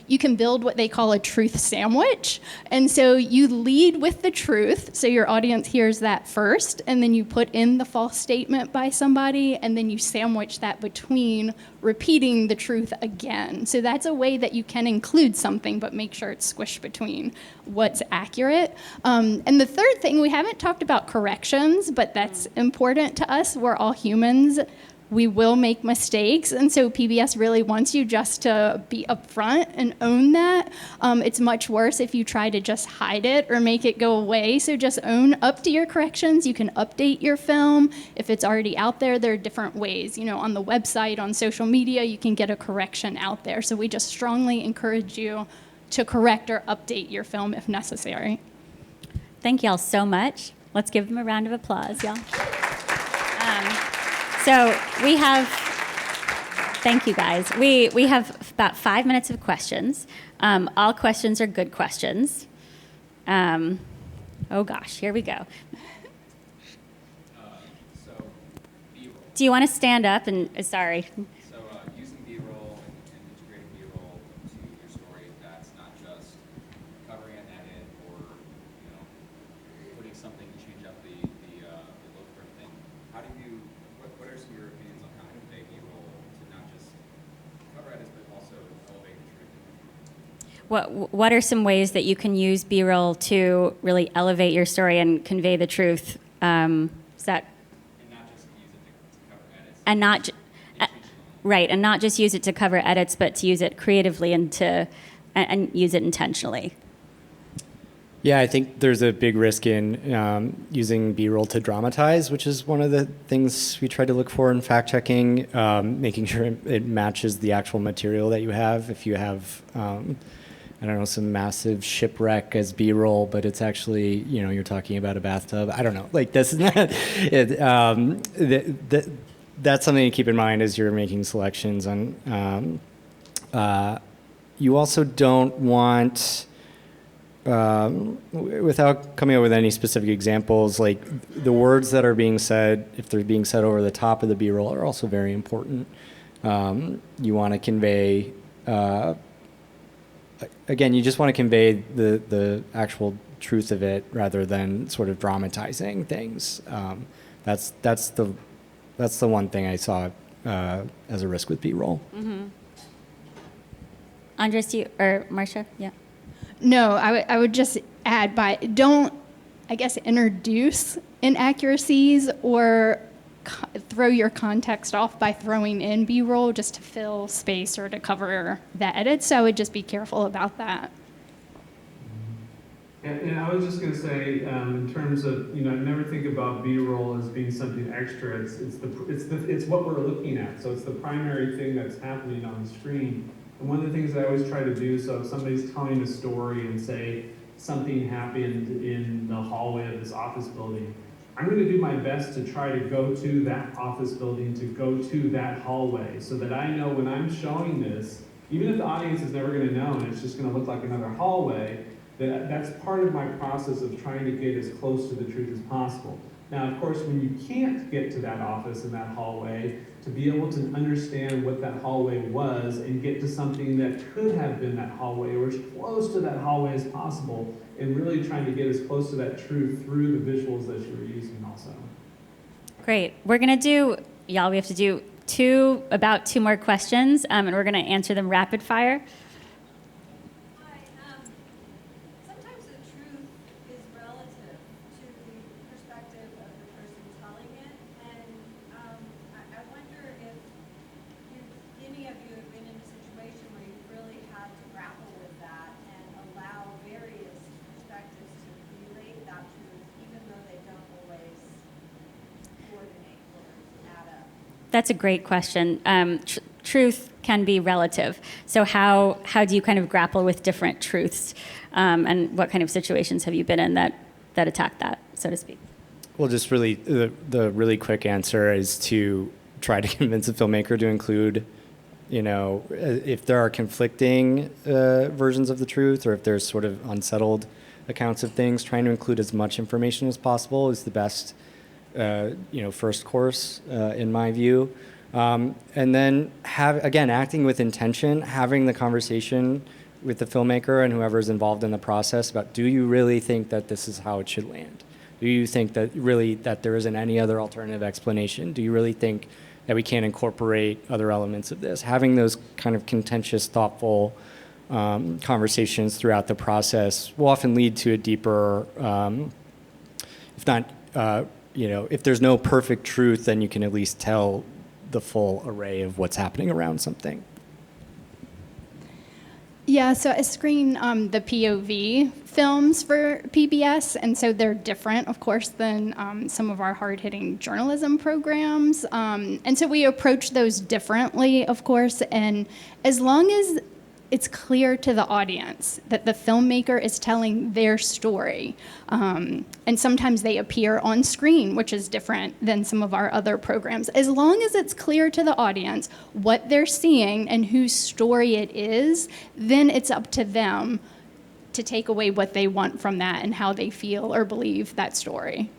you can build what they call a truth sandwich. And so you lead with the truth, so your audience hears that first, and then you put in the false statement by somebody, and then you sandwich that between repeating the truth again. So that's a way that you can include something, but make sure it's squished between what's accurate. And the third thing, we haven't talked about corrections, but that's important to us. We're all humans. We will make mistakes, and so PBS really wants you just to be upfront and own that. It's much worse if you try to just hide it or make it go away, so just own up to your corrections. You can update your film. If it's already out there, there are different ways. On the website, on social media, you can get a correction out there. So we just strongly encourage you to correct or update your film if necessary. Thank y'all so much. Let's give them a round of applause, y'all. So we have, thank you guys. We have about 5 minutes of questions. All questions are good questions. Oh gosh, here we go. Do you want to stand up and, sorry. So using B-roll and integrating B-roll to your story, that's not just covering an edit or putting something to change up the look for a thing. How do you? What are some of your opinions on how to convey B-roll to not just cover edits but also elevate the truth? What are some ways that you can use B-roll to really elevate your story and convey the truth? Is that? And not just use it to cover edits. Right, and not just use it to cover edits, but to use it creatively and use it intentionally. Yeah, I think there's a big risk in using B-roll to dramatize, which is one of the things we try to look for in fact-checking, making sure it matches the actual material that you have. If you have, some massive shipwreck as B-roll, but it's actually, you're talking about a bathtub. I don't know. Like, this is not it. that's something to keep in mind as you're making selections. And you also don't want, without coming up with any specific examples, like the words that are being said, if they're being said over the top of the B-roll, are also very important. You want to convey, again, you just want to convey the actual truth of it rather than sort of dramatizing things. That's the one thing I saw as a risk with B-roll. Mm-hmm. Andrés, or Marcia? Yeah. No, I would just add don't, I guess, introduce inaccuracies or throw your context off by throwing in B-roll just to fill space or to cover the edit. So I would just be careful about that. And I was just going to say, in terms of, I never think about B-roll as being something extra. It's what we're looking at. So it's the primary thing that's happening on the screen. And one of the things I always try to do, so if somebody's telling a story and say something happened in the hallway of this office building, I'm going to do my best to try to go to that office building, to go to that hallway, so that I know when I'm showing this, even if the audience is never going to know and it's just going to look like another hallway, that's part of my process of trying to get as close to the truth as possible. Now, of course, when you can't get to that office and that hallway, to be able to understand what that hallway was and get to something that could have been that hallway or as close to that hallway as possible, and really trying to get as close to that truth through the visuals that you were using also. Great. We're going to do, y'all, we have to do about two more questions, and we're going to answer them rapid fire. Sometimes the truth is relative to the perspective of the person telling it, and I wonder if any of you have been in a situation where you really had to grapple with that and allow various perspectives to relate that truth, even though they don't always coordinate or add up. That's a great question. Truth can be relative. So how do you kind of grapple with different truths? And what kind of situations have you been in that attack that, so to speak? Well, just really, the really quick answer is to try to convince a filmmaker to include, if there are conflicting versions of the truth, or if there's sort of unsettled accounts of things, trying to include as much information as possible is the best, first course, in my view. And then acting with intention, having the conversation with the filmmaker and whoever's involved in the process about, do you really think that this is how it should land? Do you think that there isn't any other alternative explanation? Do you really think that we can't incorporate other elements of this? Having those kind of contentious, thoughtful conversations throughout the process will often lead to a deeper, if not, if there's no perfect truth, then you can at least tell the full array of what's happening around something. Yeah, so I screen the POV films for PBS, and so they're different, of course, than some of our hard-hitting journalism programs. And so we approach those differently, of course, and as long as it's clear to the audience that the filmmaker is telling their story. And sometimes they appear on screen, which is different than some of our other programs. As long as it's clear to the audience what they're seeing and whose story it is, then it's up to them to take away what they want from that and how they feel or believe that story.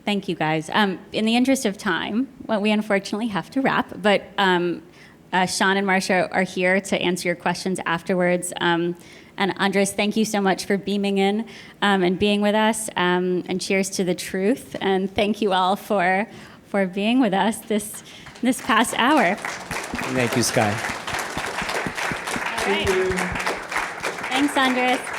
Thank you, guys. In the interest of time, we unfortunately have to wrap, but Sean and Marcia are here to answer your questions afterwards. And Andrés, thank you so much for beaming in and being with us. And cheers to the truth. And thank you all for being with us this past hour. Thank you, Sky. All right. Thanks, Andrés.